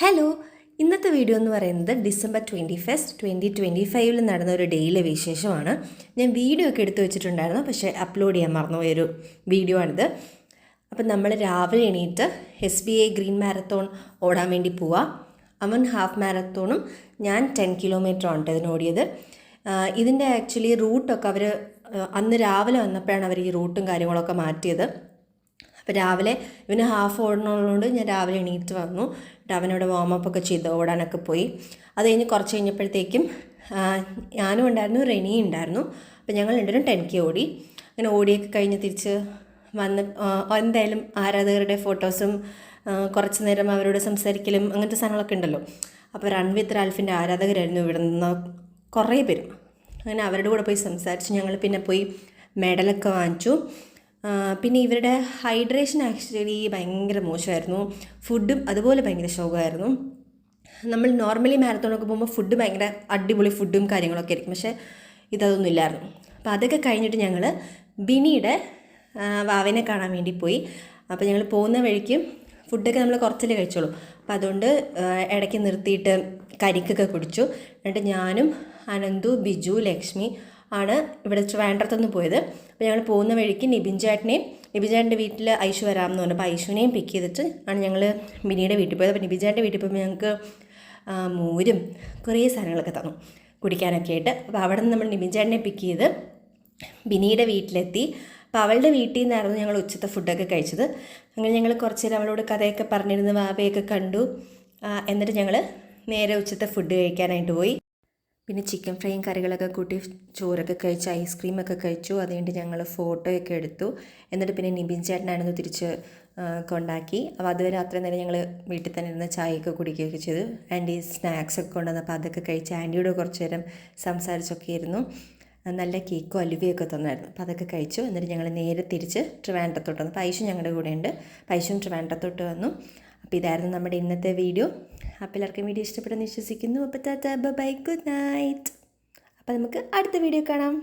Hello, ഇന്നത്തെ video എന്ന് പറയുന്നത് ഡിസംബർ 21 2025 നടന്ന ഒരു ഡേയിലെ വിശേഷമാണ്. ഞാൻ വീഡിയോ ഒക്കെ എടുത്തു വെച്ചിട്ടുണ്ടായിരുന്നു, പക്ഷേ അപ്ലോഡ് ചെയ്യാൻ മറന്നുപോയൊരു വീഡിയോ ആണിത്. അപ്പം നമ്മൾ രാവിലെ എണീറ്റ് SBI ഗ്രീൻ മാരത്തോൺ ഓടാൻ വേണ്ടി പോവാം. അവൻ ഹാഫ് മാരത്തോണും ഞാൻ 10 കിലോമീറ്റർ ആണ് ഇതിന് ഓടിയത്. ഇതിൻ്റെ ആക്ച്വലി റൂട്ടൊക്കെ അവർ അന്ന് രാവിലെ വന്നപ്പോഴാണ് അവർ ഈ റൂട്ടും കാര്യങ്ങളൊക്കെ മാറ്റിയത്. അപ്പോൾ രാവിലെ ഇവന് ഹാഫ് ഓടണമുള്ളതുകൊണ്ട് ഞാൻ രാവിലെ എണീറ്റ് വന്നു. അവനവിടെ വാമപ്പൊക്കെ ചെയ്ത് ഓടാനൊക്കെ പോയി. അത് കഴിഞ്ഞ് കുറച്ച് കഴിഞ്ഞപ്പോഴത്തേക്കും ഞാനും ഉണ്ടായിരുന്നു, റെനിയും ഉണ്ടായിരുന്നു. അപ്പോൾ ഞങ്ങൾ രണ്ടുപേരും 10K ഓടി. അങ്ങനെ ഓടിയൊക്കെ കഴിഞ്ഞ് തിരിച്ച് വന്ന് എന്തായാലും ആരാധകരുടെ ഫോട്ടോസും കുറച്ച് നേരം അവരോട് സംസാരിക്കലും അങ്ങനത്തെ സാധനങ്ങളൊക്കെ ഉണ്ടല്ലോ. അപ്പോൾ റൺ വിത്ത് റാൽഫിൻ്റെ ആരാധകരായിരുന്നു ഇവിടെ നിന്ന് കുറേ പേരും. അങ്ങനെ അവരുടെ കൂടെ പോയി സംസാരിച്ച് ഞങ്ങൾ പിന്നെ പോയി മെഡലൊക്കെ വാങ്ങിച്ചു. പിന്നെ ഇവരുടെ ഹൈഡ്രേഷൻ ആക്ച്വലി ഭയങ്കര മോശമായിരുന്നു. ഫുഡും അതുപോലെ ഭയങ്കര ശോകമായിരുന്നു. നമ്മൾ നോർമലി മാരത്തോണൊക്കെ പോകുമ്പോൾ ഫുഡ് ഭയങ്കര അടിപൊളി ഫുഡും കാര്യങ്ങളൊക്കെ ആയിരിക്കും, പക്ഷേ ഇതൊന്നും ഇല്ലായിരുന്നു. അപ്പോൾ അതൊക്കെ കഴിഞ്ഞിട്ട് ഞങ്ങൾ ബിനിയുടെ വാവനെ കാണാൻ വേണ്ടി പോയി. അപ്പോൾ ഞങ്ങൾ പോകുന്ന വഴിക്ക് ഫുഡൊക്കെ നമ്മൾ കുറച്ചല്ലേ കഴിച്ചോളൂ. അപ്പോൾ അതുകൊണ്ട് ഇടയ്ക്ക് നിർത്തിയിട്ട് കരിക്കൊക്കെ കുടിച്ചു. എന്നിട്ട് ഞാനും അനന്തു, ബിജു, ലക്ഷ്മി ആണ് ഇവിടെ ട്രിവാൻഡ്രത്തുനിന്ന് പോയത്. അപ്പോൾ ഞങ്ങൾ പോകുന്ന വഴിക്ക് നിബിൻ ചേട്ടൻ്റെ വീട്ടിൽ ഐഷു വരാമെന്ന് പറഞ്ഞു. അപ്പോൾ ഐഷുവിനെയും പിക്ക് ചെയ്തിട്ട് ആണ് ഞങ്ങൾ ബിനിയുടെ വീട്ടിൽ പോയത്. അപ്പോൾ നിബിൻ ചേട്ടൻ്റെ വീട്ടിൽ പോയപ്പോൾ ഞങ്ങൾക്ക് മോരും കുറേ സാധനങ്ങളൊക്കെ തന്നു കുടിക്കാനൊക്കെ ആയിട്ട്. അപ്പോൾ അവിടെ നിന്ന് നമ്മൾ നിബിൻ ചേട്ടനെ പിക്ക് ചെയ്ത് ബിനിയുടെ വീട്ടിലെത്തി. അപ്പോൾ അവളുടെ വീട്ടിൽ നിന്നായിരുന്നു ഞങ്ങൾ ഉച്ചത്തെ ഫുഡൊക്കെ കഴിച്ചത്. അങ്ങനെ ഞങ്ങൾ കുറച്ച് നേരം അവളോട് കഥയൊക്കെ പറഞ്ഞിരുന്ന് വാവയൊക്കെ കണ്ടു. എന്നിട്ട് ഞങ്ങൾ നേരെ ഉച്ചത്തെ ഫുഡ് കഴിക്കാനായിട്ട് പോയി. പിന്നെ ചിക്കൻ ഫ്രൈയും കറികളൊക്കെ കൂട്ടി ചോറൊക്കെ കഴിച്ച് ഐസ്ക്രീമൊക്കെ കഴിച്ചു. അതുകൊണ്ട് ഞങ്ങൾ ഫോട്ടോയൊക്കെ എടുത്തു. എന്നിട്ട് പിന്നെ നിബിൻ ചേട്ടനായിരുന്നു തിരിച്ച് കൊണ്ടാക്കി. അപ്പോൾ അതുവരെ അത്രയും നേരം ഞങ്ങൾ വീട്ടിൽ തന്നെ ഇരുന്ന് ചായയൊക്കെ കുടിക്കുകയൊക്കെ ചെയ്തു. ആൻറ്റി സ്നാക്സൊക്കെ കൊണ്ടുവന്നപ്പോൾ അതൊക്കെ കഴിച്ച് ആൻറ്റിയോട് കുറച്ച് നേരം സംസാരിച്ചൊക്കെ ഇരുന്നു. നല്ല കേക്കോ അലുവയൊക്കെ തന്നായിരുന്നു. അപ്പോൾ അതൊക്കെ കഴിച്ചു. എന്നിട്ട് ഞങ്ങൾ നേരെ തിരിച്ച് ട്രിവാൻഡ്രത്തോട്ട് വന്നു. അപ്പോൾ ഐഷു ഞങ്ങളുടെ കൂടെ ഉണ്ട്. അപ്പോൾ ഐഷും ട്രിവാൻഡ്രത്തോട്ട് വന്നു. അപ്പോൾ ഇതായിരുന്നു നമ്മുടെ ഇന്നത്തെ വീഡിയോ. അപ്പോൾ എല്ലാവർക്കും വീഡിയോ ഇഷ്ടപ്പെടുമെന്ന് വിശ്വസിക്കുന്നു. അപ്പോൾ ടാറ്റാ, ബൈ, ഗുഡ് നൈറ്റ്. അപ്പോൾ നമുക്ക് അടുത്ത വീഡിയോ കാണാം.